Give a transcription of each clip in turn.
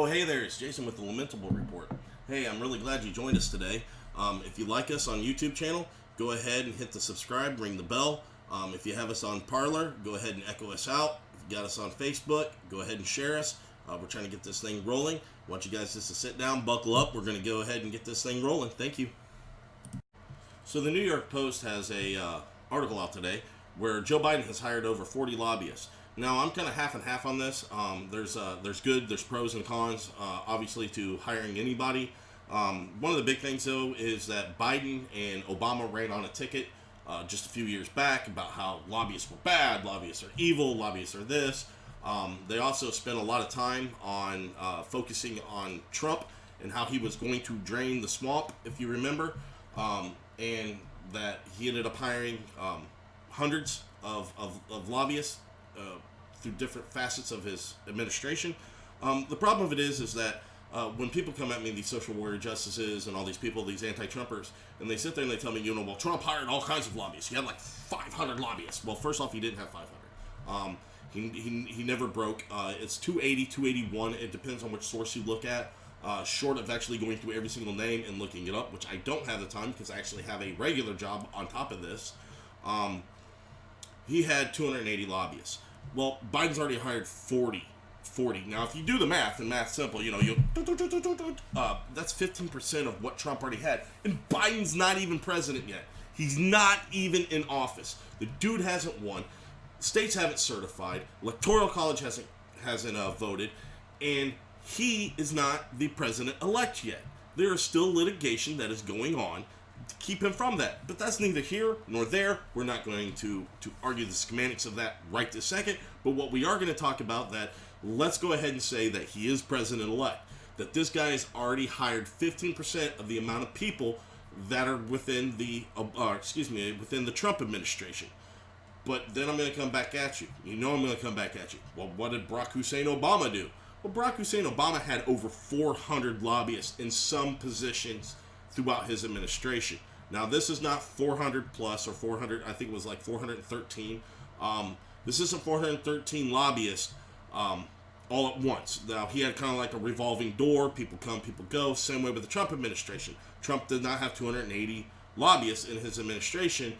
Oh, hey there, it's Jason with the Lamentable Report. Hey, I'm really glad you joined us today. If you like us on YouTube channel, go ahead and hit the subscribe, ring the bell. If you have us on Parler, go ahead and echo us out. If you got us on Facebook, go ahead and share us. We're trying to get this thing rolling. I want you guys just to sit down, buckle up. We're going to go ahead and get this thing rolling. Thank you. So the New York Post has a article out today where Joe Biden has hired over 40 lobbyists. Now, I'm kind of half and half on this. There's good, there's pros and cons, obviously, to hiring anybody. One of the big things, though, is that Biden and Obama ran on a ticket just a few years back about how lobbyists were bad, lobbyists are evil, lobbyists are this. They also spent a lot of time on focusing on Trump and how he was going to drain the swamp, if you remember, and that he ended up hiring hundreds of lobbyists through different facets of his administration. The problem of it is that when people come at me, these social warrior justices and all these people, these anti-Trumpers, and they sit there and they tell me, well, Trump hired all kinds of lobbyists. He had like 500 lobbyists. Well, first off, he didn't have 500. He never broke. It's 280, 281. It depends on which source you look at. Short of actually going through every single name and looking it up, which I don't have the time because I actually have a regular job on top of this. He had 280 lobbyists. Well, Biden's already hired 40. Now, if you do the math, and math's simple, that's 15% of what Trump already had. And Biden's not even president yet. He's not even in office. The dude hasn't won. States haven't certified. Electoral College hasn't voted. And he is not the president-elect yet. There is still litigation that is going on to keep him from that. But that's neither here nor there. We're not going to argue the schematics of that right this second. But what we are going to talk about that, let's go ahead and say that he is president-elect. That this guy has already hired 15% of the amount of people that are within the Trump administration. But then I'm going to come back at you. I'm going to come back at you. Well, what did Barack Hussein Obama do? Well, Barack Hussein Obama had over 400 lobbyists in some positions throughout his administration. Now, this is not 400 plus or 400. I think it was like 413. This isn't 413 lobbyists all at once. Now, he had kind of like a revolving door. People come, people go. Same way with the Trump administration. Trump did not have 280 lobbyists in his administration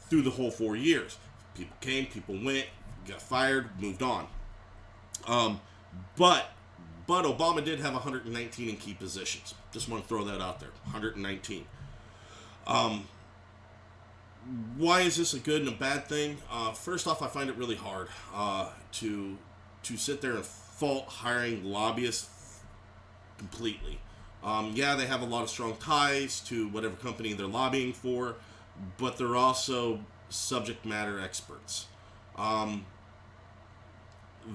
through the whole 4 years. People came, people went, got fired, moved on. But Obama did have 119 in key positions. Just want to throw that out there. 119. Why is this a good and a bad thing? First off, I find it really hard to sit there and fault hiring lobbyists completely. Yeah, they have a lot of strong ties to whatever company they're lobbying for, but they're also subject matter experts.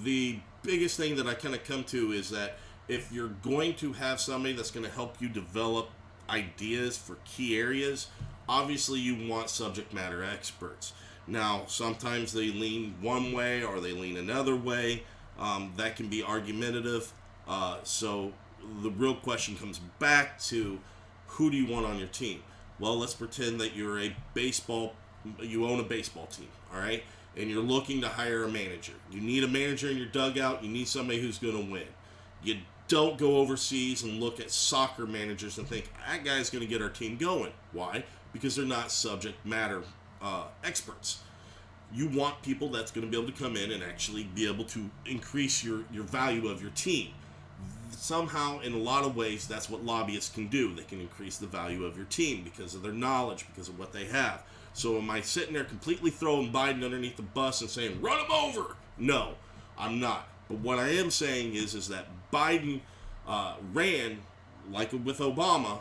The biggest thing that I kind of come to is that if you're going to have somebody that's going to help you develop ideas for key areas, obviously you want subject matter experts. Now, sometimes they lean one way or they lean another way. That can be argumentative. So the real question comes back to, who do you want on your team? Well, let's pretend that you own a baseball team, all right? And you're looking to hire a manager. You need a manager in your dugout. You need somebody who's going to win. You don't go overseas and look at soccer managers and think, that guy's going to get our team going. Why? Because they're not subject matter experts. You want people that's going to be able to come in and actually be able to increase your value of your team. Somehow, in a lot of ways, that's what lobbyists can do. They can increase the value of your team because of their knowledge, because of what they have. So am I sitting there completely throwing Biden underneath the bus and saying, run him over? No, I'm not. But what I am saying is that Biden ran, like with Obama,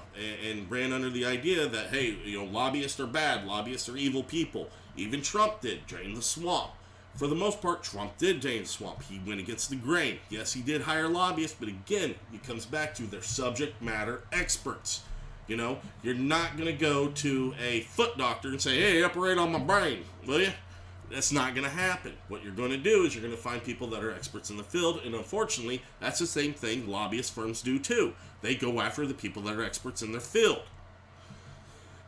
and ran under the idea that, hey, lobbyists are bad, lobbyists are evil people. Even Trump did, drain the swamp. For the most part, Trump did drain the swamp. He went against the grain. Yes, he did hire lobbyists, but again, it comes back to their subject matter experts. You're not going to go to a foot doctor and say, hey, operate on my brain, will you? That's not going to happen. What you're going to do is you're going to find people that are experts in the field, and unfortunately, that's the same thing lobbyist firms do too. They go after the people that are experts in their field.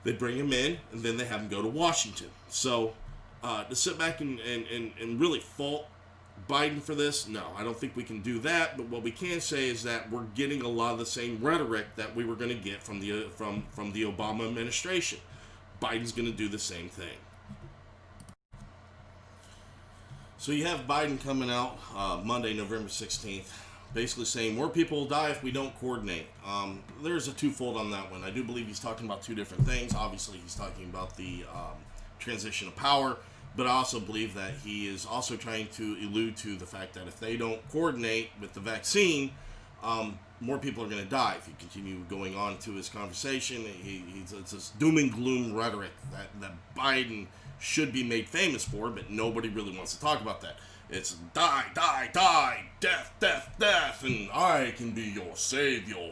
They bring them in, and then they have them go to Washington. So to sit back and really fault Biden for this? No, I don't think we can do that. But what we can say is that we're getting a lot of the same rhetoric that we were going to get from the Obama administration. Biden's going to do the same thing. So you have Biden coming out Monday, November 16th, basically saying more people will die if we don't coordinate. There's a twofold on that one. I do believe he's talking about two different things. Obviously, he's talking about the transition of power, but I also believe that he is also trying to allude to the fact that if they don't coordinate with the vaccine, more people are going to die. If you continue going on to his conversation, it's this doom and gloom rhetoric that Biden should be made famous for, but nobody really wants to talk about that. It's die, die, die, death, death, death, and I can be your savior.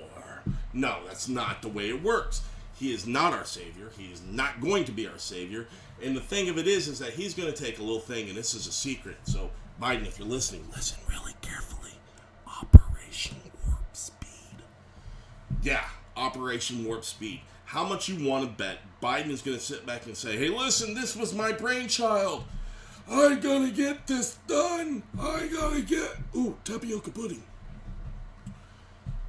No, that's not the way it works. He is not our savior. He is not going to be our savior. And the thing of it is that he's going to take a little thing, and this is a secret. So, Biden, if you're listening, listen really carefully. Operation Warp Speed. Yeah, Operation Warp Speed. How much you want to bet Biden is going to sit back and say, hey, listen, this was my brainchild. I gotta get this done. I gotta get, tapioca pudding.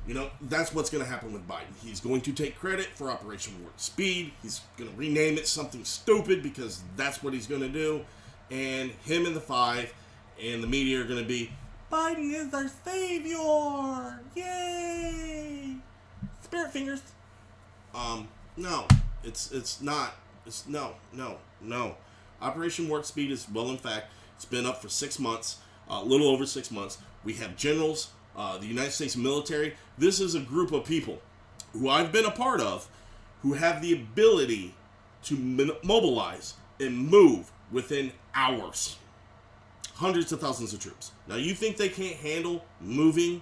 You know, that's what's going to happen with Biden. He's going to take credit for Operation Warp Speed. He's going to rename it something stupid because that's what he's going to do. And him and the five and the media are going to be, Biden is our savior. Yay. Spirit fingers. No. It's not. It's no. Operation Warp Speed is, well, in fact, it's been up for 6 months, a little over 6 months. We have generals, the United States military. This is a group of people who I've been a part of who have the ability to mobilize and move within hours. Hundreds of thousands of troops. Now, you think they can't handle moving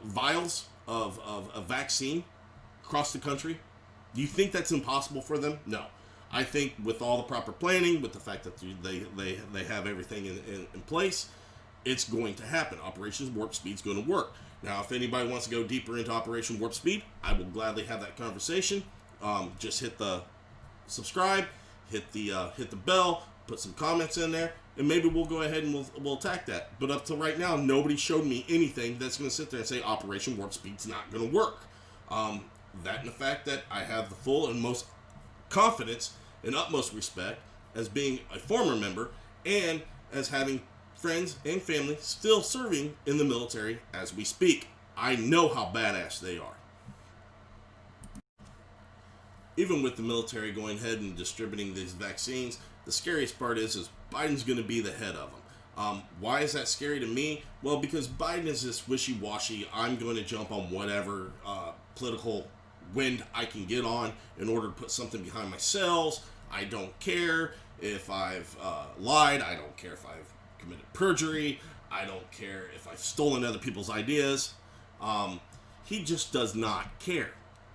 vials of a vaccine across the country? Do you think that's impossible for them? No. I think with all the proper planning, with the fact that they have everything in place, it's going to happen. Operation Warp Speed is going to work. Now, if anybody wants to go deeper into Operation Warp Speed, I will gladly have that conversation. Just hit the subscribe, hit the bell, put some comments in there, and maybe we'll go ahead and we'll attack that. But up to right now, nobody showed me anything that's going to sit there and say Operation Warp Speed's not going to work. That and the fact that I have the full and most confidence and utmost respect as being a former member and as having friends and family still serving in the military as we speak. I know how badass they are. Even with the military going ahead and distributing these vaccines, the scariest part is Biden's going to be the head of them. Why is that scary to me? Well, because Biden is this wishy-washy, I'm going to jump on whatever political wind I can get on in order to put something behind my cells. I don't care if I've lied. I don't care if I've committed perjury. I don't care if I've stolen other people's ideas. He just does not care.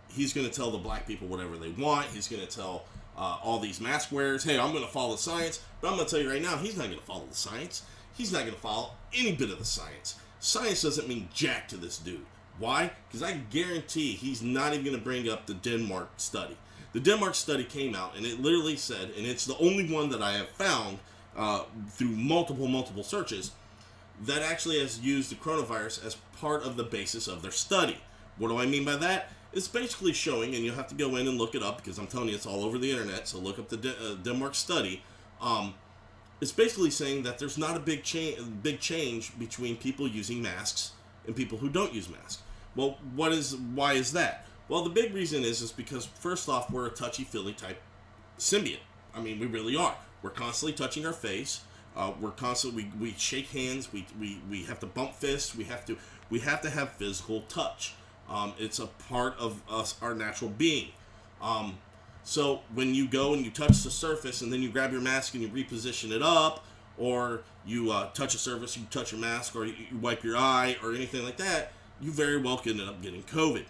He's going to tell the black people whatever they want. He's going to tell all these mask wearers, hey, I'm going to follow the science. But I'm going to tell you right now, he's not going to follow the science. He's not going to follow any bit of the science. Science doesn't mean jack to this dude. Why? Because I guarantee he's not even going to bring up the Denmark study. The Denmark study came out, and it literally said, and it's the only one that I have found through multiple searches, that actually has used the coronavirus as part of the basis of their study. What do I mean by that? It's basically showing, and you'll have to go in and look it up, because I'm telling you it's all over the internet, so look up the Denmark study. It's basically saying that there's not a big change between people using masks and people who don't use masks. Well, why is that? Well, the big reason is because, first off, we're a touchy-feely type symbiote. I mean, we really are. We're constantly touching our face. We shake hands. We have to bump fists. We have to have physical touch. It's a part of us, our natural being. So when you go and you touch the surface and then you grab your mask and you reposition it up, or you touch a surface, you touch your mask, or you wipe your eye, or anything like that, you very well could end up getting COVID.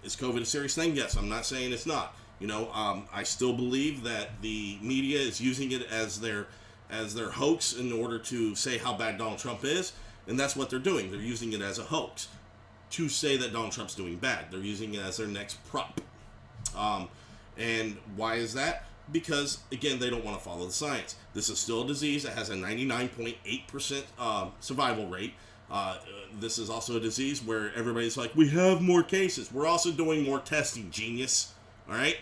Is COVID a serious thing? Yes. I'm not saying it's not. I still believe that the media is using it as their hoax in order to say how bad Donald Trump is, and that's what they're doing. They're using it as a hoax to say that Donald Trump's doing bad. They're using it as their next prop. And why is that? Because, again, they don't want to follow the science. This is still a disease that has a 99.8% survival rate. This is also a disease where everybody's like, we have more cases. We're also doing more testing, genius. All right?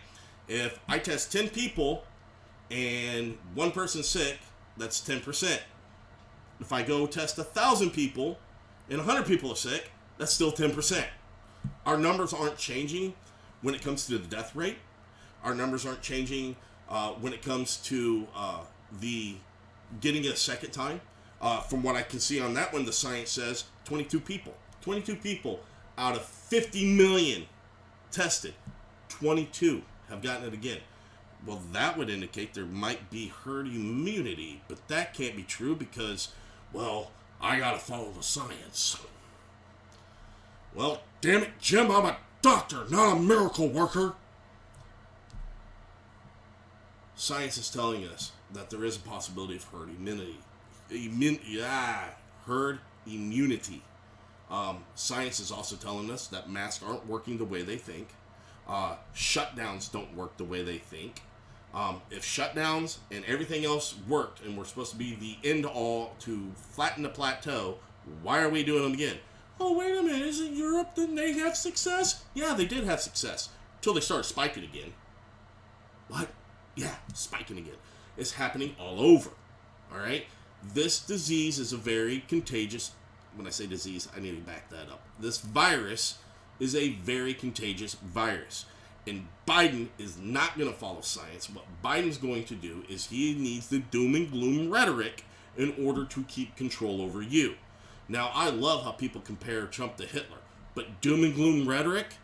If I test 10 people and one person's sick, that's 10%. If I go test 1,000 people and 100 people are sick, that's still 10%. Our numbers aren't changing when it comes to the death rate. Our numbers aren't changing when it comes to the getting it a second time. From what I can see on that one, the science says 22 people. 22 people out of 50 million tested. 22 have gotten it again. Well, that would indicate there might be herd immunity, but that can't be true because, well, I gotta follow the science. Well, damn it, Jim, I'm a doctor, not a miracle worker. Science is telling us that there is a possibility of herd immunity. Herd immunity. Science is also telling us that masks aren't working the way they think. Shutdowns don't work the way they think. If shutdowns and everything else worked and we're supposed to be the end all to flatten the plateau, why are we doing them again? Oh, wait a minute, isn't Europe, didn't they have success? Yeah, they did have success. Until they started spiking again. What? Yeah, spiking again. It's happening all over. Alright? This disease is a very contagious, when I say disease, I need to back that up. This virus is a very contagious virus. And Biden is not going to follow science. What Biden's going to do is he needs the doom and gloom rhetoric in order to keep control over you. Now, I love how people compare Trump to Hitler. But doom and gloom rhetoric?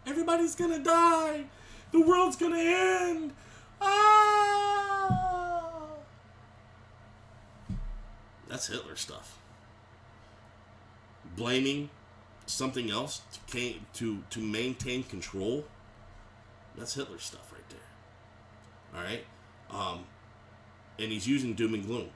Everybody's going to die. The world's going to end. Ah! That's Hitler stuff. Blaming something else to maintain control, that's Hitler stuff right there. Alright? And he's using doom and gloom.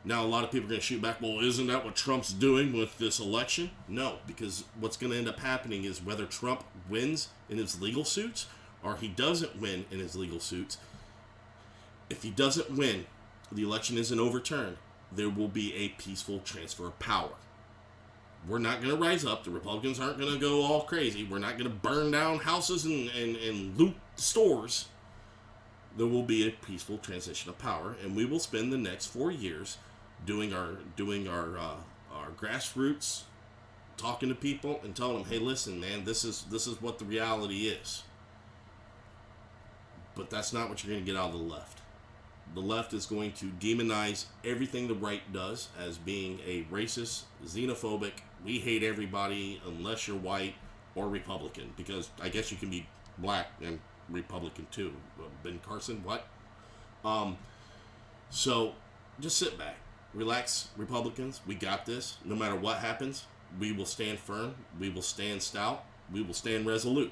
Now, a lot of people are going to shoot back, well, isn't that what Trump's doing with this election? No, because what's going to end up happening is whether Trump wins in his legal suits or he doesn't win in his legal suits, if he doesn't win, the election isn't overturned, there will be a peaceful transfer of power. We're not going to rise up. The Republicans aren't going to go all crazy. We're not going to burn down houses and loot stores. There will be a peaceful transition of power, and we will spend the next 4 years doing our grassroots, talking to people and telling them, hey, listen, man, this is what the reality is. But that's not what you're going to get out of the left. The left is going to demonize everything the right does as being a racist, xenophobic, we hate everybody unless you're white or Republican. Because I guess you can be black and Republican too. Ben Carson, what? So just sit back. Relax, Republicans. We got this. No matter what happens, we will stand firm. We will stand stout. We will stand resolute.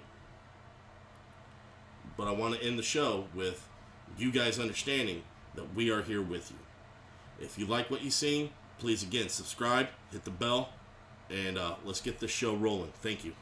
But I want to end the show with you guys understanding that we are here with you. If you like what you've seen, please, again, subscribe, hit the bell, and let's get this show rolling. Thank you.